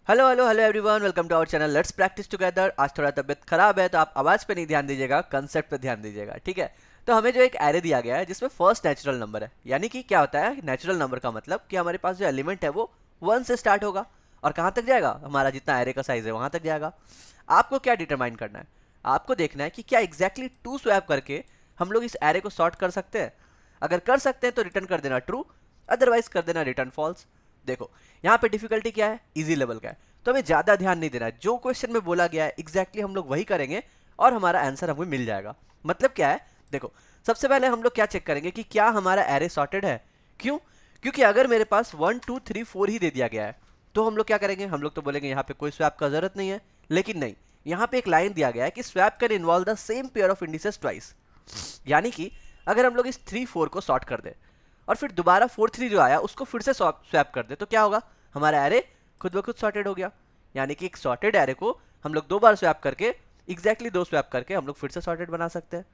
Hello hello hello everyone, welcome to our channel let's practice together. आज थोड़ा तबीयत खराब है तो आप आवाज़ पे नहीं ध्यान दीजिएगा, कंसेप्ट पे ध्यान दीजिएगा, ठीक है। तो हमें जो एक एरे दिया गया है जिसमें फर्स्ट नेचुरल नंबर है, यानी कि क्या होता है नेचुरल नंबर का मतलब कि हमारे पास जो एलिमेंट है वो 1 से स्टार्ट होगा और कहाँ तक जाएगा, हमारा जितना एरे का साइज है वहाँ तक जाएगा। आपको क्या डिटरमाइन करना है, आपको देखना है कि क्या एग्जैक्टली टू स्वैप करके हम लोग इस एरे को सॉर्ट कर सकते हैं। अगर कर सकते हैं तो रिटर्न कर देना ट्रू, अदरवाइज कर देना रिटर्न फॉल्स। देखो यहाँ पे डिफिकल्टी क्या है, इजी लेवल का है, तो हमें ज़्यादा ध्यान नहीं देना है। जो क्वेश्चन में बोला गया है एग्जैक्टली हम लोग वही करेंगे और हमारा आंसर हमें मिल जाएगा। मतलब क्या है, देखो सबसे पहले हम लोग क्या चेक करेंगे कि क्या हमारा एरे सॉर्टेड है। क्यों? क्योंकि अगर मेरे पास 1 2 3 4 ही दे दिया गया है तो हम लोग क्या करेंगे, हम लोग तो बोलेंगे यहाँ पे कोई स्वैप का जरूरत नहीं है। लेकिन नहीं, यहाँ पे एक लाइन दिया गया है कि swap can involve the same pair of indices twice. यानी कि अगर हम लोग इस 3 4 को सॉर्ट कर दे और फिर दोबारा 4 3 जो आया उसको फिर से स्वैप कर दे तो क्या होगा, हमारा एरे खुद ब खुद सॉर्टेड हो गया। यानी कि एक सॉर्टेड एरे को हम लोग 2 बार स्वैप करके एग्जैक्टली 2 स्वैप करके हम लोग फिर से सॉर्टेड बना सकते हैं,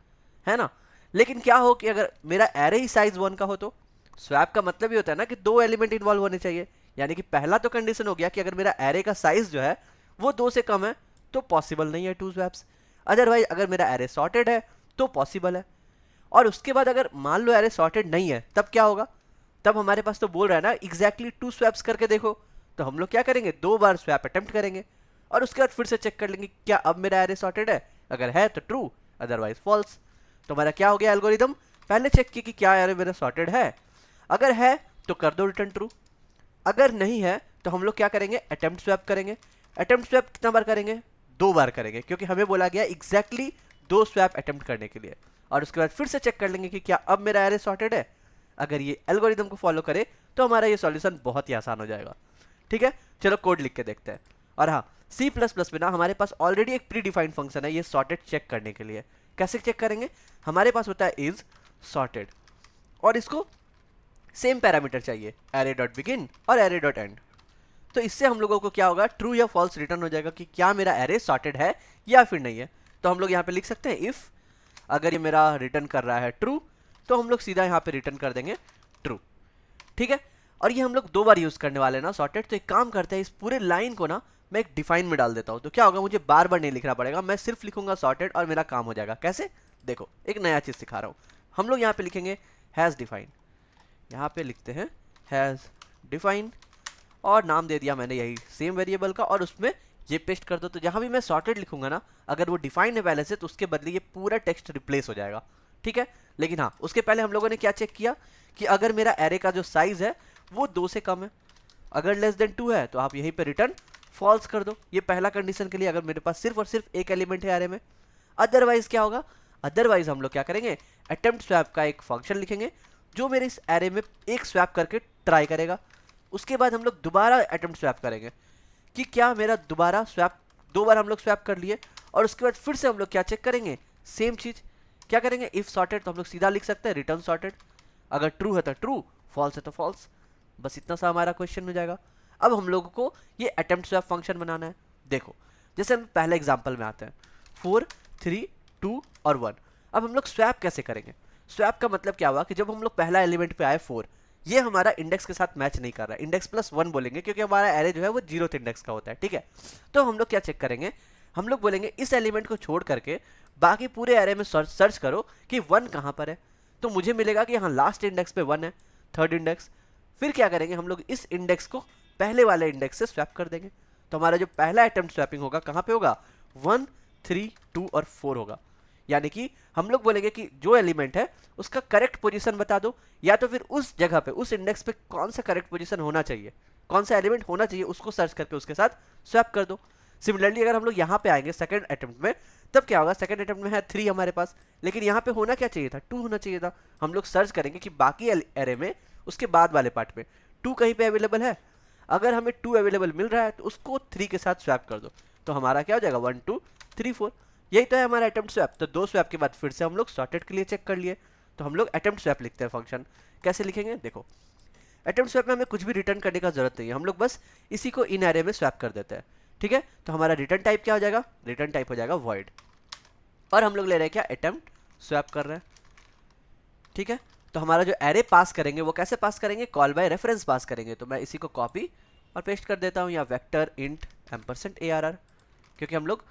है ना। लेकिन क्या हो कि अगर मेरा एरे ही साइज 1 का हो तो स्वैप का मतलब ही होता है ना कि 2 एलिमेंट इन्वॉल्व होने चाहिए। यानी कि पहला तो कंडीशन हो गया कि अगर मेरा एरे का साइज जो है वो 2 से कम है तो पॉसिबल नहीं है 2 स्वैप्स। अदरवाइज अगर मेरा एरे सॉर्टेड है तो पॉसिबल है। और उसके बाद अगर मान लो एरे सॉर्टेड नहीं है तब क्या होगा, तब हमारे पास तो बोल रहा है ना एग्जैक्टली 2 स्वैप्स करके देखो। तो हम लोग क्या करेंगे, 2 बार स्वैप अटेम्प्ट करेंगे और उसके बाद फिर से चेक कर लेंगे क्या अब मेरा एरे सॉर्टेड है। अगर है तो ट्रू, अदरवाइज फॉल्स। तो हमारा क्या हो गया एल्गोरिदम, पहले चेक की कि क्या एरे मेरा सॉर्टेड है। अगर है तो कर दो रिटर्न ट्रू, अगर नहीं है तो हम लोग क्या करेंगे, अटेम्प्ट स्वैप करेंगे। अटेम्प्ट स्वैप कितना बार करेंगे, 2 बार करेंगे, क्योंकि हमें बोला गया एग्जैक्टली 2 स्वैप अटेम्प्ट करने के लिए। और उसके बाद फिर से चेक कर लेंगे कि क्या अब मेरा एरे सॉर्टेड है। अगर ये एल्गोरिदम को फॉलो करे तो हमारा ये सॉल्यूशन बहुत ही आसान हो जाएगा। ठीक है, चलो कोड लिख के देखते हैं। और हाँ, सी प्लस प्लस में ना हमारे पास ऑलरेडी एक प्री डिफाइंड फंक्शन है ये सॉर्टेड चेक करने के लिए। कैसे चेक करेंगे, हमारे पास होता है इज सॉर्टेड और इसको सेम पैरामीटर चाहिए एरे डॉट बिगिन और एरे डॉट एंड। तो इससे हम लोगों को क्या होगा, ट्रू या फॉल्स रिटर्न हो जाएगा कि क्या मेरा एरे सॉर्टेड है या फिर नहीं है। तो हम लोग यहाँ पे लिख सकते हैं इफ, अगर ये मेरा रिटर्न कर रहा है ट्रू तो हम लोग सीधा यहाँ पे रिटर्न कर देंगे ट्रू। ठीक है, और ये हम लोग 2 बार यूज करने वाले हैं ना सॉर्टेड। तो एक काम करते हैं, इस पूरे लाइन को ना मैं एक डिफाइन में डाल देता हूँ। तो क्या होगा, मुझे बार बार नहीं लिखना पड़ेगा, मैं सिर्फ लिखूंगा सॉर्टेड और मेरा काम हो जाएगा। कैसे, देखो एक नया चीज सिखा रहा हूँ। हम लोग यहाँ पे लिखेंगे हैज डिफाइन, यहाँ पे लिखते हैं हैज डिफाइन और नाम दे दिया मैंने यही सेम वेरिएबल का, और उसमें ये पेस्ट कर दो। तो जहां भी मैं सॉर्टेड लिखूंगा ना, अगर वो डिफाइन है पहले से तो उसके बदले ये पूरा टेक्स्ट रिप्लेस हो जाएगा। ठीक है, लेकिन हाँ उसके पहले हम लोगों ने क्या चेक किया कि अगर मेरा एरे का जो साइज है वो 2 से कम है। अगर लेस देन 2 है तो आप यहीं पे रिटर्न फॉल्स कर दो। ये पहला कंडीशन के लिए, अगर मेरे पास सिर्फ और सिर्फ एक एलिमेंट है एरे में। अदरवाइज क्या होगा, अदरवाइज हम लोग क्या करेंगे, अटेम्प्ट स्वैप का एक फंक्शन लिखेंगे जो मेरे इस एरे में एक स्वैप करके ट्राई करेगा। उसके बाद हम लोग दोबारा अटेम्प्ट स्वैप करेंगे कि क्या मेरा दोबारा स्वैप, 2 बार हम लोग स्वैप कर लिए और उसके बाद फिर से हम लोग क्या चेक करेंगे, सेम चीज क्या करेंगे, इफ सॉर्टेड तो हम लोग सीधा लिख सकते हैं रिटर्न सॉर्टेड। अगर ट्रू है तो ट्रू, फॉल्स है तो फॉल्स। बस इतना सा हमारा क्वेश्चन हो जाएगा। अब हम लोगों को ये अटेम्प्ट स्वैप फंक्शन बनाना है। देखो जैसे हम पहले एग्जाम्पल में आते हैं 4 3 2 और 1। अब हम लोग स्वैप कैसे करेंगे, स्वैप का मतलब क्या हुआ कि जब हम लोग पहला एलिमेंट पे आए 4, ये हमारा इंडेक्स के साथ मैच नहीं कर रहा है। इंडेक्स प्लस 1 बोलेंगे क्योंकि हमारा एरे जो है वो 0th इंडेक्स का होता है। ठीक है, तो हम लोग क्या चेक करेंगे, हम लोग बोलेंगे इस एलिमेंट को छोड़ करके बाकी पूरे एरे में सर्च करो कि 1 कहाँ पर है। तो मुझे मिलेगा कि यहाँ लास्ट इंडेक्स पे 1 है, थर्ड इंडेक्स। फिर क्या करेंगे, हम लोग इस इंडेक्स को पहले वाले इंडेक्स से स्वैप कर देंगे। तो हमारा जो पहला अटेम्प्ट स्वैपिंग होगा कहाँ पे होगा, 1 3 2 और 4 होगा। यानी कि हम लोग बोलेंगे कि जो एलिमेंट है उसका करेक्ट पोजीशन बता दो, या तो फिर उस जगह पे उस इंडेक्स पे कौन सा करेक्ट पोजीशन होना चाहिए, कौन सा एलिमेंट होना चाहिए उसको सर्च करके उसके साथ स्वैप कर दो। सिमिलरली अगर हम लोग यहाँ पे आएंगे सेकंड अटेम्प्ट में, तब क्या होगा, सेकंड अटेम्प्ट में है 3 हमारे पास, लेकिन यहाँ पे होना क्या चाहिए था, 2 होना चाहिए था। हम लोग सर्च करेंगे कि बाकी एरे में उसके बाद वाले पार्ट में 2 कहीं पे अवेलेबल है। अगर हमें 2 अवेलेबल मिल रहा है तो उसको 3 के साथ स्वैप कर दो। तो हमारा क्या हो जाएगा 1 2 3 4। यही तो है हमारा अटेम्प्ट स्वैप। तो 2 स्वैप के बाद फिर से हम लोग सॉर्टेड के लिए चेक कर लिए। तो हम लोग अटेम्प्ट स्वैप लिखते हैं फंक्शन। कैसे लिखेंगे, देखो अटेम्प्ट स्वैप में हमें कुछ भी रिटर्न करने का जरूरत नहीं है, हम लोग बस इसी को इन एरे में स्वैप कर देते हैं। ठीक है, तो हमारा रिटर्न टाइप क्या हो जाएगा, रिटर्न टाइप हो जाएगा वॉइड। और हम लोग ले रहे हैं क्या, अटेम्प्ट स्वैप कर रहे हैं। ठीक है, तो हमारा जो एरे पास करेंगे वो कैसे पास करेंगे, कॉल बाय रेफरेंस पास करेंगे। तो मैं इसी को कॉपी और पेस्ट कर देता हूँ, या वेक्टर इंट एम्परसेंट ARR, क्योंकि हम लोग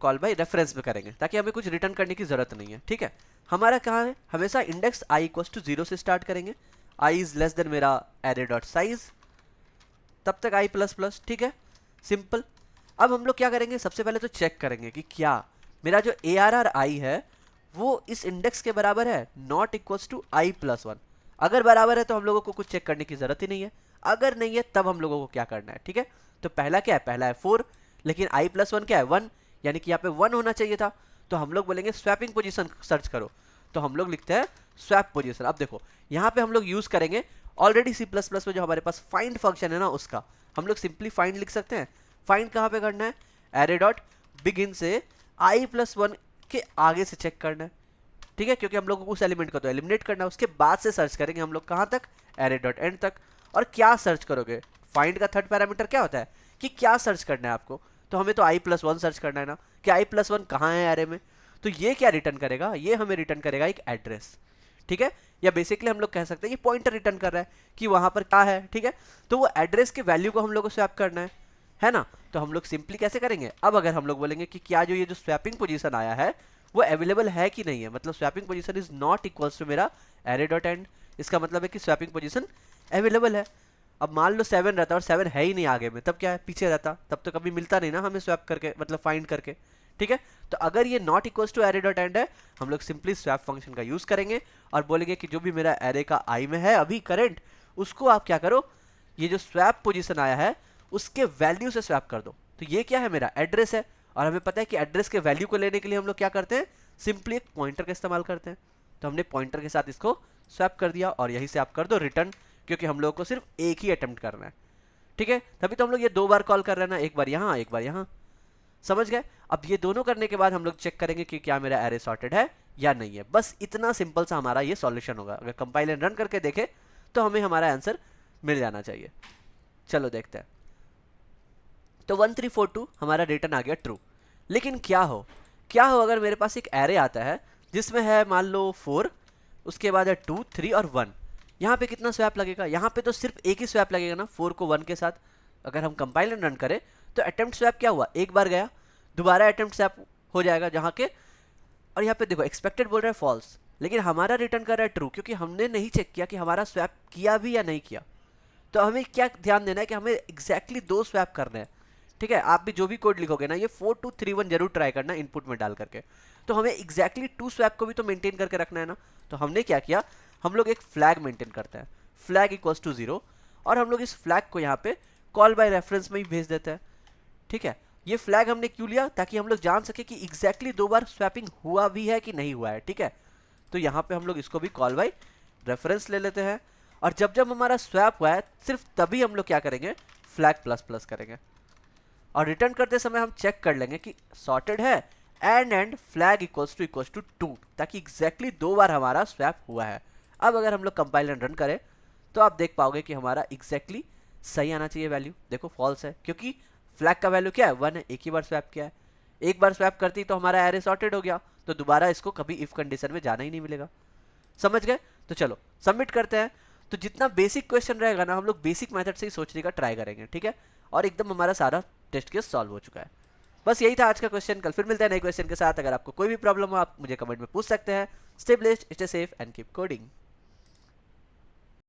कॉल बाय रेफरेंस में करेंगे ताकि हमें कुछ रिटर्न करने की जरूरत नहीं है। ठीक है, हमारा कहाँ है, हमेशा इंडेक्स i इक्वल्स टू 0 से स्टार्ट करेंगे, i इज लेस देन मेरा एरे डॉट साइज, तब तक i प्लस प्लस। ठीक है, सिंपल। अब हम लोग क्या करेंगे, सबसे पहले तो चेक करेंगे कि क्या मेरा जो ARR i है वो इस इंडेक्स के बराबर है, not equals to i plus 1। अगर बराबर है तो हम लोगों को कुछ चेक करने की जरूरत ही नहीं है, अगर नहीं है तब हम लोगों को क्या करना है। ठीक है, तो पहला क्या है, पहला है 4, लेकिन i प्लस 1 क्या है, 1, यानी कि यहाँ पे 1 होना चाहिए था। तो हम लोग बोलेंगे स्वैपिंग पोजीशन सर्च करो, तो हम लोग लिखते हैं स्वैप पोजीशन। अब देखो यहाँ पे हम लोग यूज करेंगे ऑलरेडी C++ में जो हमारे पास फाइंड फंक्शन है ना, उसका हम लोग सिंपली फाइंड लिख सकते हैं। फाइंड कहाँ पे करना है, एरे डॉट बिगिन से i प्लस 1 के आगे से चेक करना है। ठीक है, क्योंकि हम लोग को उस एलिमेंट को तो एलिमिनेट करना है, उसके बाद से सर्च करेंगे हम लोग कहाँ तक, एरे डॉट एंड तक। और क्या सर्च करोगे, फाइंड का थर्ड पैरामीटर क्या होता है कि क्या सर्च करना है आपको, तो हमें तो i प्लस 1 सर्च करना है ना, कि i प्लस 1 कहाँ है एरे में। तो ये क्या रिटर्न करेगा, ये हमें रिटर्न करेगा एक एड्रेस। ठीक है, या बेसिकली हम लोग कह सकते हैं कि पॉइंटर रिटर्न कर रहा है कि वहां पर क्या है। ठीक है, तो वो एड्रेस के वैल्यू को हम लोग को स्वैप करना है ना। तो हम लोग सिंपली कैसे करेंगे, अब अगर हम लोग बोलेंगे कि क्या जो ये जो स्वैपिंग पोजीशन आया है वो अवेलेबल है कि नहीं है, मतलब swapping position is not equals to मेरा एरे डॉट एंड, इसका मतलब है कि स्वैपिंग पोजीशन अवेलेबल है। अब मान लो 7 रहता और 7 है ही नहीं आगे में, तब क्या है, पीछे रहता, तब तो कभी मिलता नहीं ना हमें स्वैप करके, मतलब फाइंड करके। ठीक है, तो अगर ये not equals to array dot end है, हम लोग सिंपली स्वैप फंक्शन का यूज करेंगे और बोलेंगे कि जो भी मेरा एरे का आई में है अभी करंट, उसको आप क्या करो, ये जो स्वैप पोजीशन आया है उसके वैल्यू से स्वैप कर दो। तो ये क्या है, मेरा एड्रेस है, और हमें पता है कि एड्रेस के वैल्यू को लेने के लिए हम लोग क्या करते हैं, सिंपली एक पॉइंटर का इस्तेमाल करते हैं। तो हमने पॉइंटर के साथ इसको स्वैप कर दिया और यहीं से आप कर दो रिटर्न, क्योंकि हम लोगों को सिर्फ एक ही अटेम्प्ट करना है। ठीक है, तभी तो हम लोग ये 2 बार कॉल कर रहे हैं ना, एक बार यहाँ एक बार यहाँ, समझ गए। अब ये दोनों करने के बाद हम लोग चेक करेंगे कि क्या मेरा एरे सॉर्टेड है या नहीं है। बस इतना सिंपल सा हमारा ये सॉल्यूशन होगा। अगर कंपाइल एंड रन करके देखें तो हमें हमारा आंसर मिल जाना चाहिए। चलो देखते हैं। तो 1342 हमारा रिटर्न आ गया ट्रू। लेकिन क्या हो अगर मेरे पास एक एरे आता है जिसमें है मान लो 4, उसके बाद है 2, 3 और 1। यहाँ पे कितना स्वैप लगेगा, यहाँ पे तो सिर्फ एक ही स्वैप लगेगा ना 4 को 1 के साथ। अगर हम कंपाइल एंड रन करें तो अटेम्प्ट स्वैप क्या हुआ, एक बार गया, दोबारा अटेम्प्ट स्वैप हो जाएगा जहाँ के, और यहाँ पे देखो एक्सपेक्टेड बोल रहा है फॉल्स, लेकिन हमारा रिटर्न कर रहा है ट्रू, क्योंकि हमने नहीं चेक किया कि हमारा स्वैप किया भी या नहीं किया। तो हमें क्या ध्यान देना है कि हमें एग्जैक्टली 2 स्वैप करने हैं। ठीक है, आप भी जो भी कोड लिखोगे ना, ये 4231 जरूर ट्राई करना इनपुट में डाल करके। तो हमें एग्जैक्टली 2 स्वैप को भी तो मेंटेन करके रखना है ना। तो हमने क्या किया, हम लोग एक फ्लैग मेंटेन करते हैं, फ्लैग इक्वल्स टू 0, और हम लोग इस फ्लैग को यहाँ पे कॉल बाय रेफरेंस में ही भेज देते हैं। ठीक है, ये फ्लैग हमने क्यों लिया, ताकि हम लोग जान सके कि एग्जैक्टली 2 बार स्वैपिंग हुआ भी है कि नहीं हुआ है। ठीक है, तो यहाँ पे हम लोग इसको भी कॉल बाय रेफरेंस ले लेते हैं, और जब जब हमारा स्वैप हुआ है सिर्फ तभी हम लोग क्या करेंगे, फ्लैग प्लस प्लस करेंगे, और रिटर्न करते समय हम चेक कर लेंगे कि सॉर्टेड है, एंड फ्लैग इक्वल्स टू 2, ताकि एग्जैक्टली 2 बार हमारा स्वैप हुआ है। अब अगर हम लोग कंपाइल एंड रन करें तो आप देख पाओगे कि हमारा एग्जैक्टली सही आना चाहिए वैल्यू। देखो फॉल्स है, क्योंकि फ्लैग का वैल्यू क्या है, 1 है, एक ही बार स्वैप किया है। एक बार स्वैप करती तो हमारा एरे सॉर्टेड हो गया, तो दोबारा इसको कभी इफ कंडीशन में जाना ही नहीं मिलेगा। समझ गए, तो चलो सबमिट करते हैं। तो जितना बेसिक क्वेश्चन रहेगा ना, हम लोग बेसिक मेथड से ही सोचने का ट्राई करेंगे। ठीक है, और एकदम हमारा सारा टेस्ट केस सॉल्व हो चुका है। बस यही था आज का क्वेश्चन, कल फिर मिलते हैं नए क्वेश्चन के साथ। अगर आपको कोई भी प्रॉब्लम हो आप मुझे कमेंट में पूछ सकते हैं। Stay blessed, stay safe and keep coding.